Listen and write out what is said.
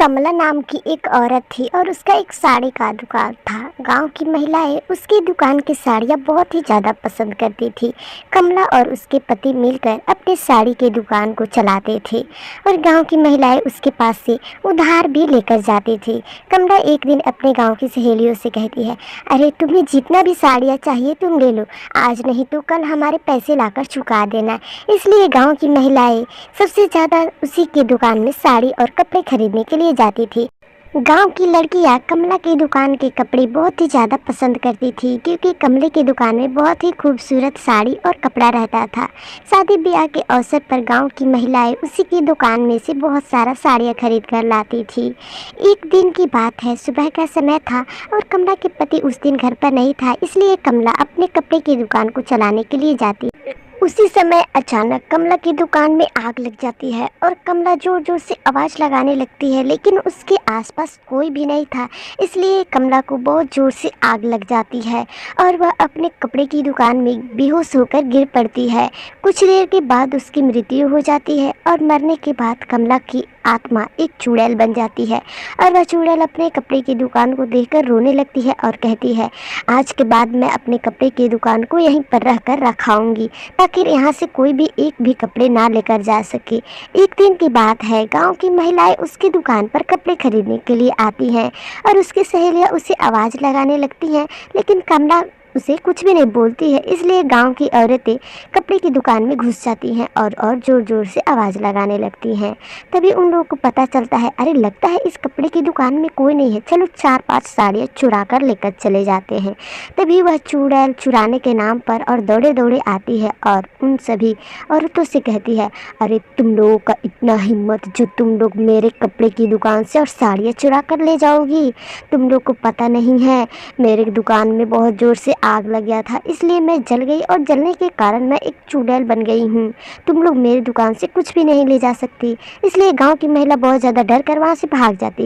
कमला नाम की एक औरत थी और उसका एक साड़ी का दुकान था। गांव की महिलाएं उसकी दुकान की साड़ियां बहुत ही ज़्यादा पसंद करती थी। कमला और उसके पति मिलकर अपनी साड़ी की दुकान को चलाते थे और गांव की महिलाएं उसके पास से उधार भी लेकर जाती थी। कमला एक दिन अपने गांव की सहेलियों से कहती है, अरे तुम्हें जितना भी साड़ियाँ चाहिए तुम ले लो, आज नहीं तो कल हमारे पैसे लाकर चुका देना। इसलिए गाँव की महिलाएँ सबसे ज़्यादा उसी की दुकान में साड़ी और कपड़े खरीदने के लिए जाती थी। गांव की लड़कियां कमला की दुकान के कपड़े बहुत ही ज़्यादा पसंद करती थी क्योंकि कमले की दुकान में बहुत ही खूबसूरत साड़ी और कपड़ा रहता था। शादी ब्याह के अवसर पर गांव की महिलाएं उसी की दुकान में से बहुत सारा साड़ियाँ खरीद कर लाती थी। एक दिन की बात है, सुबह का समय था और कमला के पति उस दिन घर पर नहीं था, इसलिए कमला अपने कपड़े की दुकान को चलाने के लिए जाती। उसी समय अचानक कमला की दुकान में आग लग जाती है और कमला जोर जोर से आवाज़ लगाने लगती है, लेकिन उसके आसपास कोई भी नहीं था, इसलिए कमला को बहुत जोर से आग लग जाती है और वह अपने कपड़े की दुकान में बेहोश होकर गिर पड़ती है। कुछ देर के बाद उसकी मृत्यु हो जाती है और मरने के बाद कमला की आत्मा एक चुड़ैल बन जाती है और वह चुड़ैल अपने कपड़े की दुकान को देखकर रोने लगती है और कहती है, आज के बाद मैं अपने कपड़े की दुकान को यहीं पर रहकर रखाऊंगी ताकि यहाँ से कोई भी एक भी कपड़े ना लेकर जा सके। एक दिन की बात है, गांव की महिलाएं उसकी दुकान पर कपड़े खरीदने के लिए आती हैं और उसकी सहेलियां उसे आवाज़ लगाने लगती हैं, लेकिन कमला उसे कुछ भी नहीं बोलती है। इसलिए गांव की औरतें कपड़े की दुकान में घुस जाती हैं और ज़ोर ज़ोर से आवाज़ लगाने लगती हैं। तभी उन लोगों को पता चलता है, अरे लगता है इस कपड़े की दुकान में कोई नहीं है, चलो 4-5 साड़ियाँ चुरा कर लेकर चले जाते हैं। तभी वह चुड़ैल चुराने के नाम पर और दौड़े दौड़े आती है और उन सभी औरतों से कहती है, अरे तुम लोगों का इतना हिम्मत जो तुम लोग मेरे कपड़े की दुकान से और साड़ियाँ चुरा कर ले जाओगी। तुम लोग को पता नहीं है, मेरे दुकान में बहुत ज़ोर से आग लग गया था, इसलिए मैं जल गई और जलने के कारण मैं एक चुड़ैल बन गई हूँ। तुम लोग मेरी दुकान से कुछ भी नहीं ले जा सकती। इसलिए गांव की महिला बहुत ज़्यादा डर कर वहाँ से भाग जाती है।